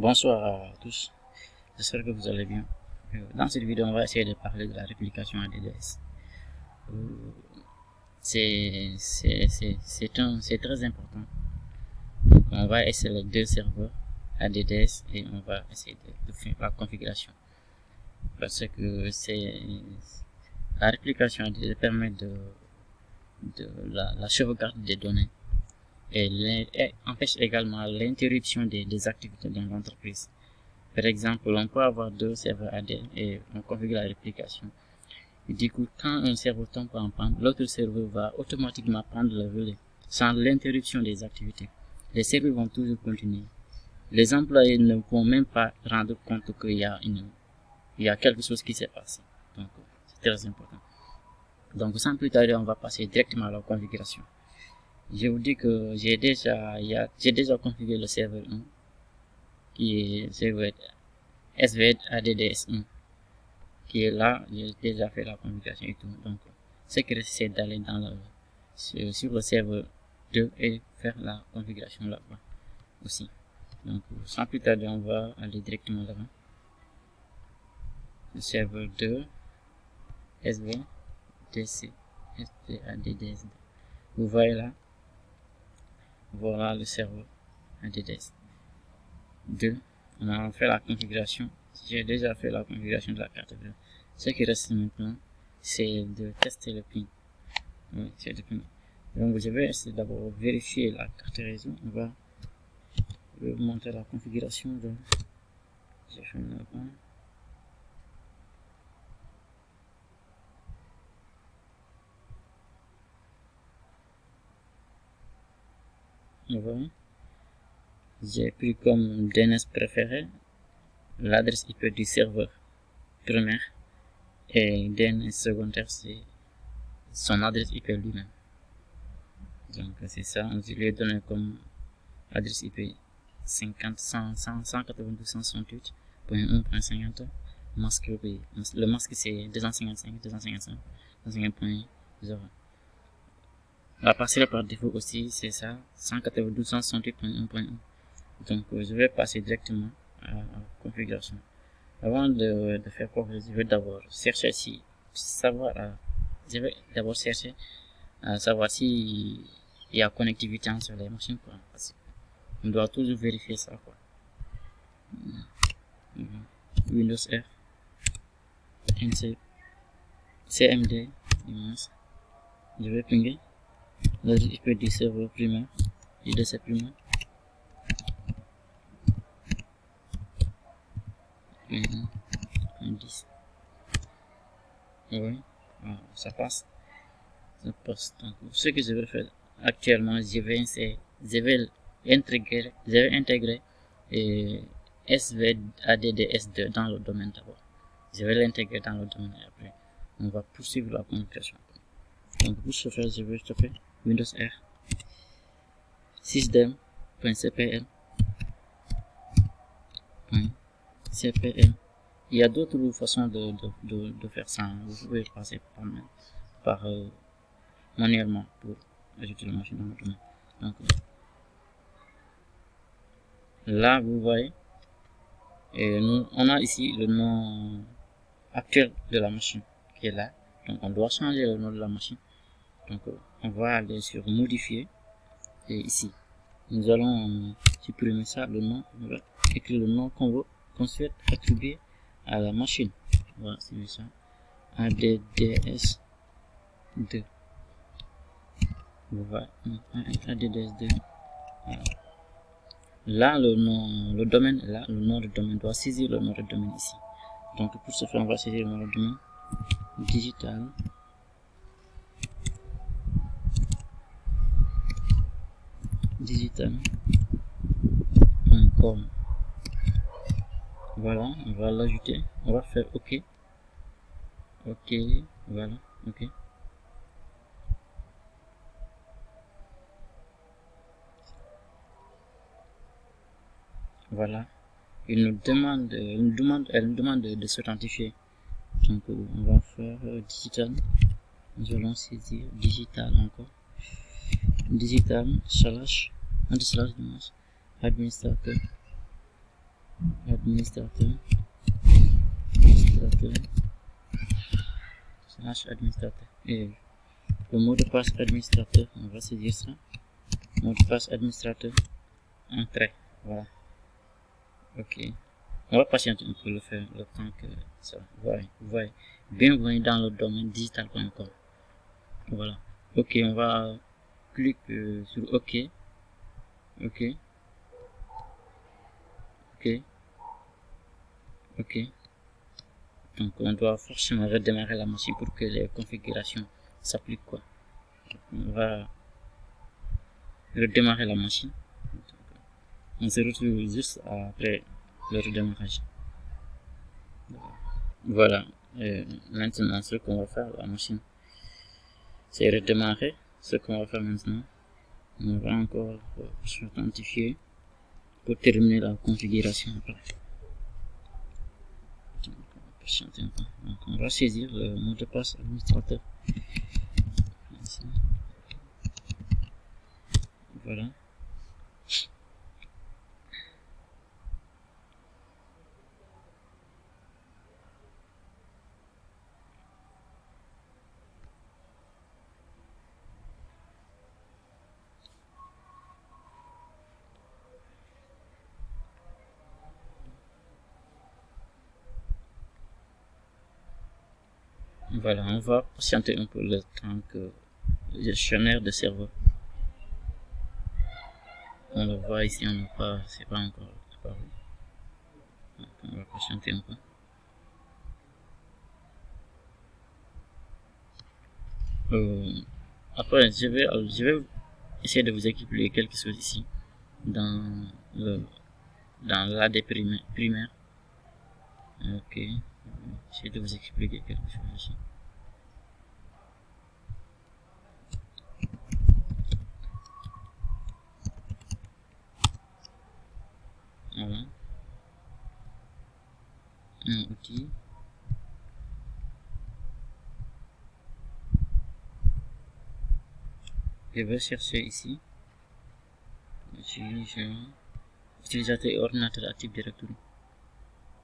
Bonsoir à tous, j'espère que vous allez bien. Dans cette vidéo, on va essayer de parler de la réplication ADDS. C'est très important. Donc, on va essayer les deux serveurs ADDS et on va essayer de faire la configuration. Parce que la réplication ADDS permet de la sauvegarde des données et empêche également l'interruption des activités dans l'entreprise. Par exemple, on peut avoir deux serveurs AD et on configure la réplication. Et du coup, quand un serveur tombe en panne, l'autre serveur va automatiquement prendre le relais, sans l'interruption des activités. Les serveurs vont toujours continuer. Les employés ne vont même pas rendre compte qu'il y a quelque chose qui s'est passé. Donc, c'est très important. Donc, sans plus tarder, on va passer directement à la configuration. Je vous dis que j'ai déjà configuré le serveur 1, qui est serveur SVADDS1, qui est là. J'ai déjà fait la configuration et tout. Donc, ce qui reste, c'est d'aller sur le serveur 2 et faire la configuration là-bas aussi. Donc, sans plus tarder, on va aller directement là-bas. Le serveur 2, SVDC, SVADDS. Vous voyez là, voilà le serveur ADDS 2. On a fait la configuration. J'ai déjà fait la configuration de la carte bleue. Ce qui reste maintenant, c'est de tester le ping. Oui, c'est le ping. Donc, je vais essayer d'abord vérifier la carte réseau. On va vous montrer la configuration de GFN là-bas. Voilà. J'ai pris comme DNS préféré l'adresse IP du serveur primaire et DNS secondaire, c'est son adresse IP lui-même. Donc, c'est ça. Je lui ai donné comme adresse IP 192.168.1.50. Masque, le masque c'est 255.255.255.0. La parcelle par défaut aussi, c'est ça, 192.168.1.1. Donc, je vais passer directement à la configuration. Avant de faire quoi, je vais d'abord chercher je vais d'abord chercher à savoir si il y a connectivité entre les machines, quoi. Parce qu'on doit toujours vérifier ça, quoi. Windows R, NC, CMD, je vais pinguer l'adresse IP du serveur primaire, du DC primaire. .10. Oui, ça passe. Donc, ce que je vais faire actuellement, je vais intégrer SVADDS2 dans le domaine d'abord. Je vais l'intégrer dans le domaine et après, on va poursuivre la communication. Donc, pour ce faire, je vais stopper Windows R, system.cpl. CPL. Il y a d'autres façons de faire ça. Vous pouvez passer par manuellement pour ajouter la machine dans le domaine. Donc, là, vous voyez, et on a ici le nom actuel de la machine qui est là. Donc, on doit changer le nom de la machine. Donc, on va aller sur modifier et ici, nous allons supprimer ça, le nom. On va écrire le nom qu'on souhaite attribuer à la machine. Voilà, c'est ça. ADDS2. Voilà. ADDS2. Voilà. Là, le domaine, là, le nom de domaine doit saisir le nom de domaine ici. Donc, pour ce faire, on va saisir le nom de domaine digital.com. Voilà, on va l'ajouter. On va faire OK. OK, voilà, OK. Voilà. Elle nous demande de s'authentifier. Donc, on va faire digital. Nous allons saisir digital encore. Digital / administrateur. administrateur slash administrateur et le mot de passe administrateur, on va saisir ça, mot de passe administrateur, entrée, voilà. Ok, on va patienter un peu le faire le temps que ça, vous voyez, bienvenue dans le domaine digital.com. Voilà, ok, on va cliquer sur ok, ok. Donc on doit forcément redémarrer la machine pour que les configurations s'appliquent, quoi. On va redémarrer la machine. On se retrouve juste après le redémarrage. Voilà. Maintenant, ce qu'on va faire, la machine, c'est redémarrer. Ce qu'on va faire maintenant, on va encore s'authentifier pour terminer la configuration après. Donc, on va saisir le mot de passe administrateur. Ici. Voilà. Voilà, on va patienter un peu le temps que le gestionnaire de serveur. On le voit ici, on n'a pas, c'est pas encore apparu. Donc on va patienter un peu. Après, je vais essayer de vous expliquer quelque chose ici dans l'AD primaire. Ok, j'essaie de vous expliquer quelque chose ici. Voilà. Un outil. Je vais chercher ici. Utilisateur et ordinateur Active Directory.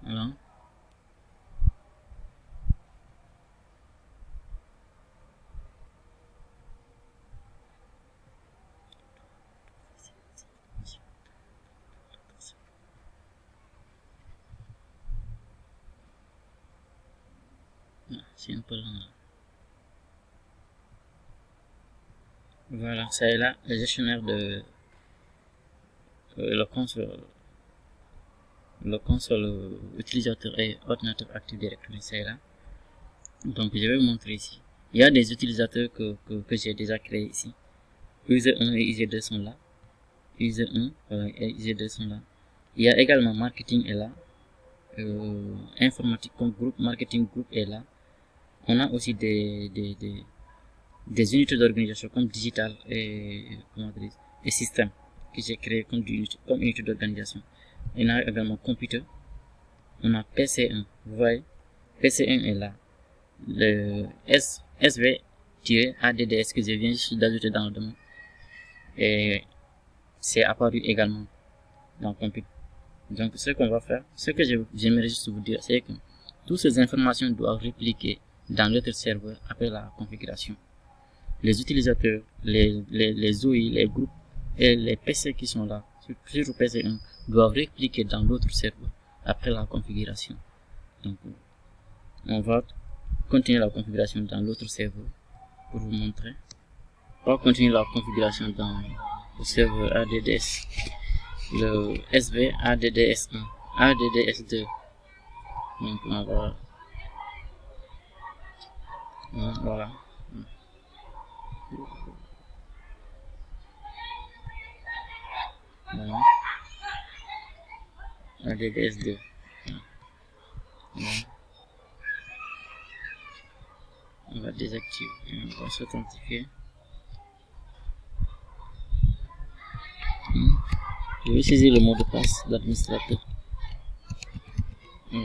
Voilà. C'est un peu long. Voilà, ça est là, le gestionnaire de le console utilisateur et ordinateur Active Directory, c'est là. Donc je vais vous montrer ici. Il y a des utilisateurs que j'ai déjà créés ici. User 1 et User 2 sont là. User 1 et User 2 sont là. Il y a également marketing est là. Informatique comme groupe, marketing group est là. On a aussi des unités d'organisation comme digital et système que j'ai créé comme unité d'organisation. On a également computer. On a PC1. Vous voyez, PC1 est là. Le SV-ADDS que je viens juste d'ajouter dans le domaine. Et c'est apparu également dans computer. Donc ce qu'on va faire, ce que j'aimerais juste vous dire, c'est que toutes ces informations doivent répliquer dans l'autre serveur après la configuration. Les utilisateurs, les OI, les groupes et les PC qui sont là, sur PC1, doivent répliquer dans l'autre serveur après la configuration. Donc on va continuer la configuration dans l'autre serveur pour vous montrer. On va continuer la configuration dans le serveur ADDS, le SV ADDS1, ADDS2. Donc on va voilà. Voilà. ADDS2. Voilà. On va désactiver, on va s'authentifier. Je vais saisir le mot de passe d'administrateur. Le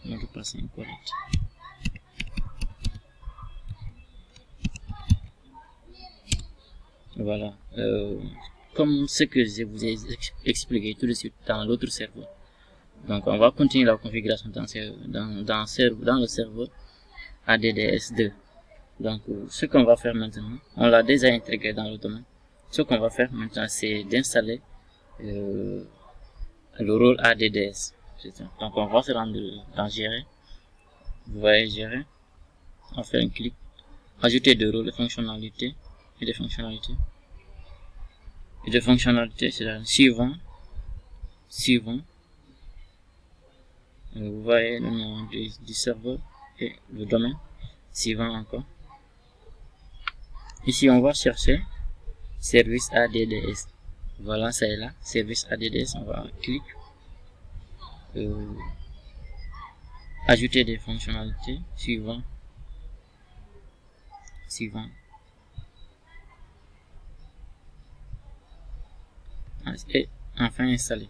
mot de passe est incorrect. Voilà. comme ce que je vous ai expliqué tout de suite dans l'autre serveur. Donc on va continuer la configuration dans le serveur ADDS2. Donc ce qu'on va faire maintenant, on l'a déjà intégré dans le domaine. Ce qu'on va faire maintenant, c'est d'installer le rôle ADDS. Donc on va se rendre dans gérer. Vous voyez gérer. On va faire un clic. Ajouter des rôles de fonctionnalités et des fonctionnalités. Et de fonctionnalités, c'est là suivant. Vous voyez le nom du serveur et le domaine. Suivant encore. Ici, on va chercher service ADDS. Voilà, ça est là. Service ADDS. On va cliquer. Ajouter des fonctionnalités. Suivant. Et enfin installer.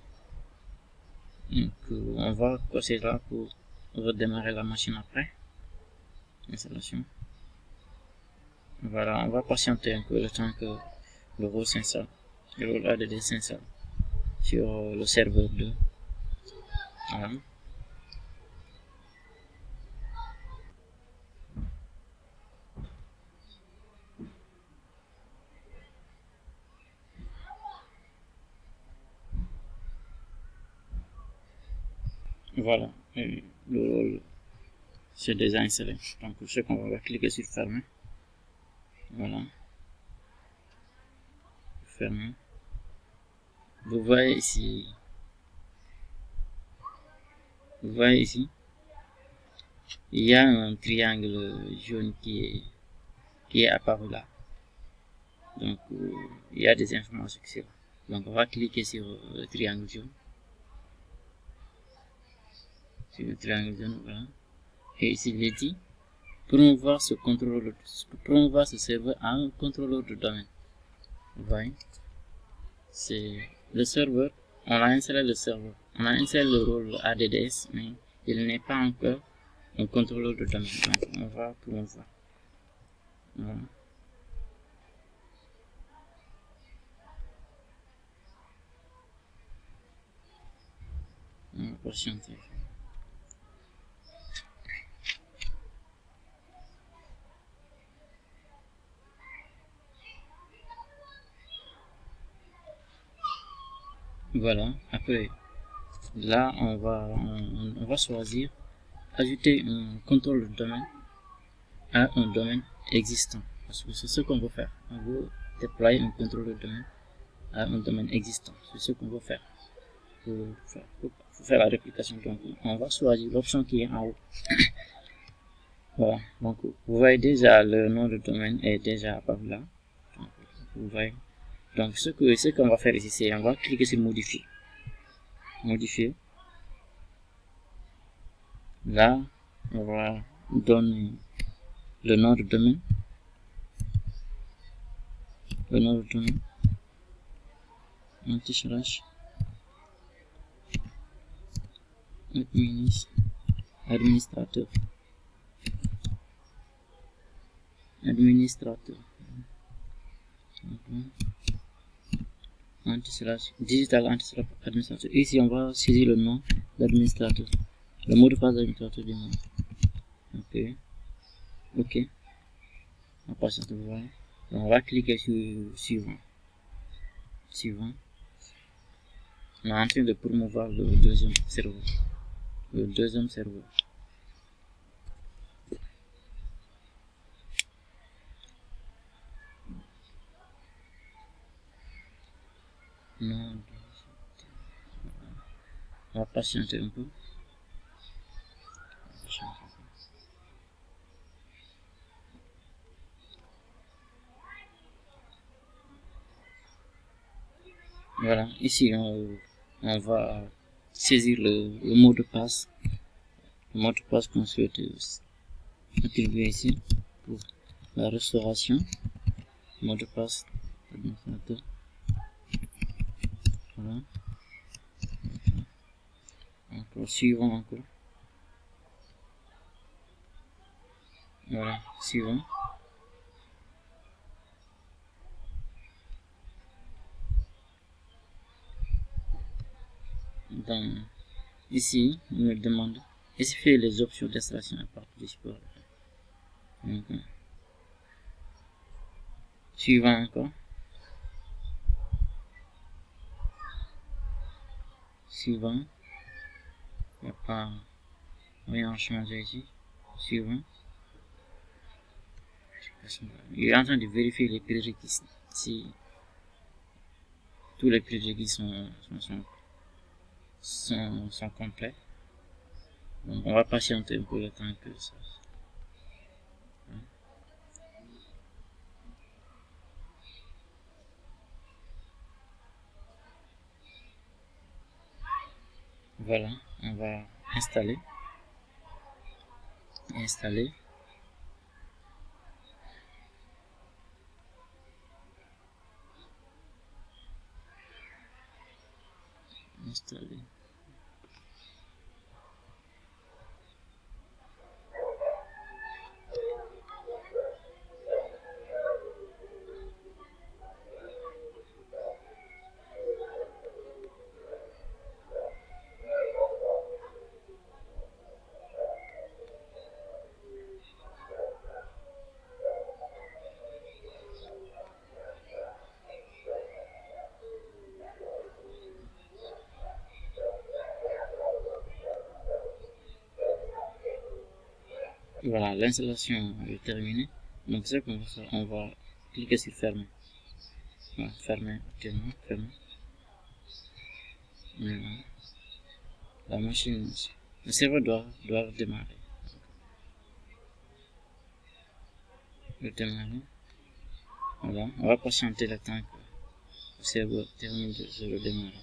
Donc, on va cocher là pour redémarrer la machine après. Installation. Voilà, on va patienter un peu le temps que le rôle s'installe. Le rôle ADD s'installe sur le serveur 2. Voilà. Voilà, et le rôle c'est déjà installé. Donc ce qu'on va cliquer sur fermer. Voilà. Fermer. Vous voyez ici. Il y a un triangle jaune qui est apparu là. Donc il y a des informations sur. Donc on va cliquer sur le triangle jaune. Voilà. Et ici il est dit promouvoir ce serveur à un contrôleur de domaine. Vous voyez, c'est le serveur. On a installé le serveur. On a installé le rôle ADDS, mais il n'est pas encore un contrôleur de domaine. Donc on va promouvoir. Voilà. On va patienter. Voilà, après là on va choisir ajouter un contrôle de domaine à un domaine existant, parce que c'est ce qu'on veut faire. On veut déployer un contrôle de domaine à un domaine existant. C'est ce qu'on veut faire pour faire la réplication. Donc on va choisir l'option qui est en haut. Voilà, donc vous voyez déjà le nom de domaine est déjà apparu là. Donc, vous voyez. Donc ce qu'on va faire ici, c'est on va cliquer sur modifier. Là, on va donner le nom de domaine. Anti-slash administrateur. Anti-slash digital anti-slash administrateur. Ici, on va saisir le nom d'administrateur. Le mot de passe d'administrateur du nom. Ok. On passe à tout. On va cliquer sur suivant. On est en train de promouvoir le deuxième serveur. Non. On va patienter un peu. Voilà, ici on va saisir le mot de passe. Le mot de passe qu'on souhaite attribuer ici pour la restauration. Mot de passe administrateur. Voilà. Encore suivant encore. Voilà, suivant. Donc, ici, il me demande spécifier les options d'installation à partir du support. Donc, suivant encore. Suivant. Il n'y a pas rien à changer ici. Suivant. Il est en train de vérifier les prérequis. Si tous les prérequis sont complets. Donc, on va patienter un peu le temps que ça. Voilà, on va installer. Installer. Voilà, l'installation est terminée. Donc, ce qu'on va faire, on va cliquer sur fermer. Voilà, fermer, actuellement, fermer. Voilà. La machine, le serveur doit démarrer. Voilà, on va patienter le temps que le serveur termine de se redémarrer.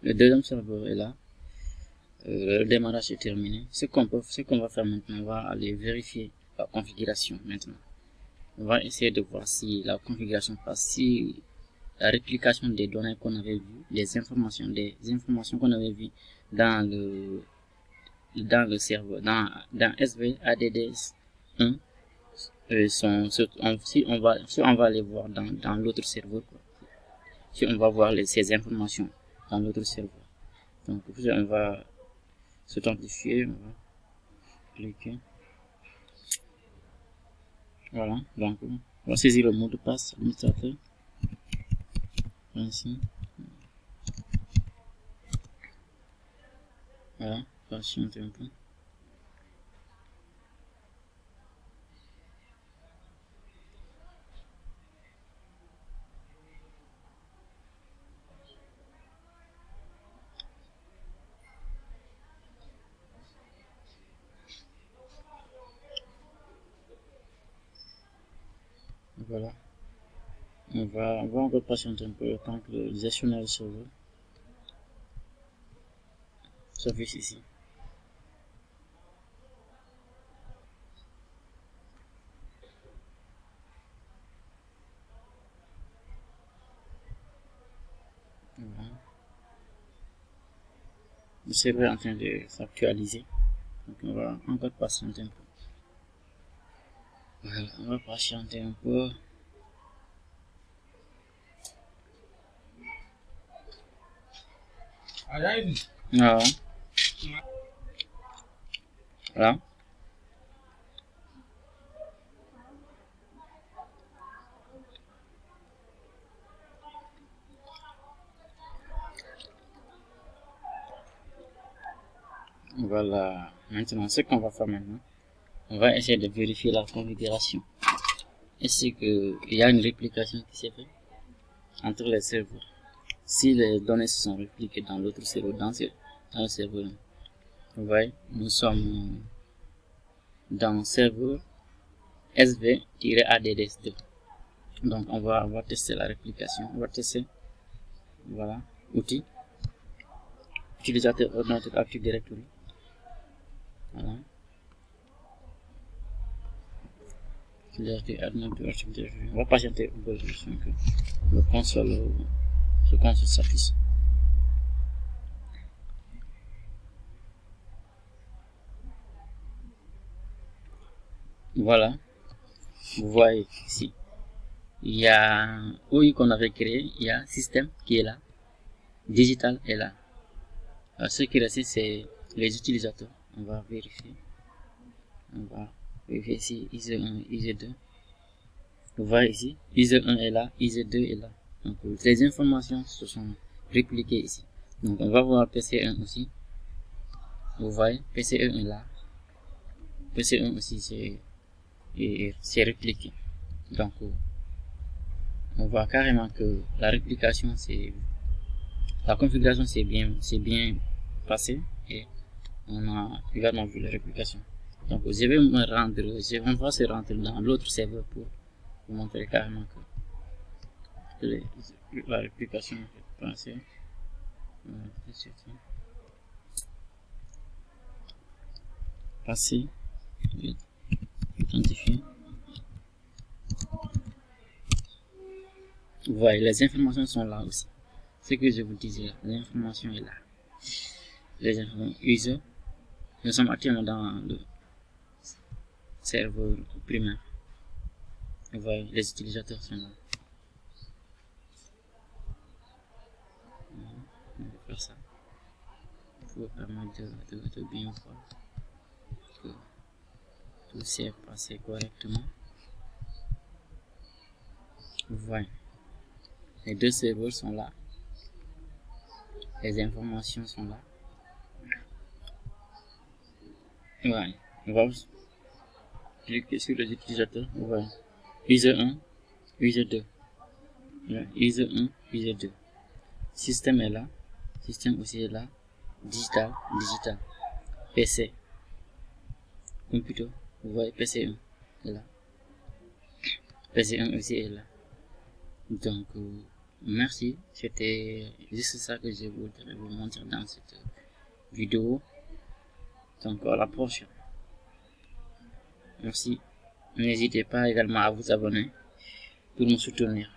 Le deuxième serveur est là. Le démarrage est terminé. Ce qu'on va faire maintenant, on va aller vérifier la configuration maintenant. On va essayer de voir si la configuration passe, si la réplication des données qu'on avait vues, des informations qu'on avait vues dans le serveur, dans SVADDS 1, si on va les voir dans l'autre serveur, quoi. Si on va voir ces informations dans l'autre serveur. Donc, on va s'authentifier, on va cliquer. Voilà, donc, on va saisir le mot de passe administrateur. Ainsi. Voilà, patienter un peu. Voilà. On va encore patienter un peu le temps que le gestionnaire du serveur s'affiche ici. Voilà. Le serveur est en train de s'actualiser. Donc on va encore patienter un peu. Voilà, on va patienter un peu. Voilà. Voilà. Voilà. Maintenant, ce qu'on va faire maintenant, on va essayer de vérifier la configuration. Est-ce qu'il y a une réplication qui s'est faite entre les serveurs? si les données se sont répliquées dans l'autre serveur, dans le serveur, vous voyez, nous sommes dans serveur sv-adds2. Donc on va tester la réplication. On va tester, voilà, outil, utilisateur ordinateur Active Directory. Voilà. Utilisateur ordinateur Active Directory. On va patienter un peu que le console s'affiche. Voilà, vous voyez ici, il y a OI qu'on avait créé, il y a système qui est là, digital est là. Alors, ce qui reste, c'est les utilisateurs. On va vérifier. Ici, ISO1, ISO2. Vous voyez ici, ISO1 est là, ISO2 est là. Donc, les informations se sont répliquées ici. Donc, on va voir PC1 aussi. Vous voyez, PC1 est là. PC1 aussi, c'est répliqué. Donc, on voit carrément que la réplication, la configuration c'est bien passé et on a également vu la réplication. Donc, on va se rendre dans l'autre serveur pour vous montrer carrément que la réplication est passée. Passé, identifié. Vous voyez, les informations sont là aussi. Ce que je vous disais, l'information est là. Les informations user. Nous sommes actuellement dans le serveur primaire. Vous voyez, les utilisateurs sont là. On va faire ça pour permettre de bien voir que tout s'est passé correctement. Vous voyez, les deux serveurs sont là. Les informations sont là. Ouais. On va cliquer sur les utilisateurs. Vous voyez, user 1, user 2. Ouais. User 1, user 2. Système est là. Système aussi est là. Digital. PC. Computer. Vous voyez, PC1 est là. PC1 aussi est là. Donc, merci. C'était juste ça que je voudrais vous montrer dans cette vidéo. Donc, à la prochaine. Merci. N'hésitez pas également à vous abonner pour nous soutenir.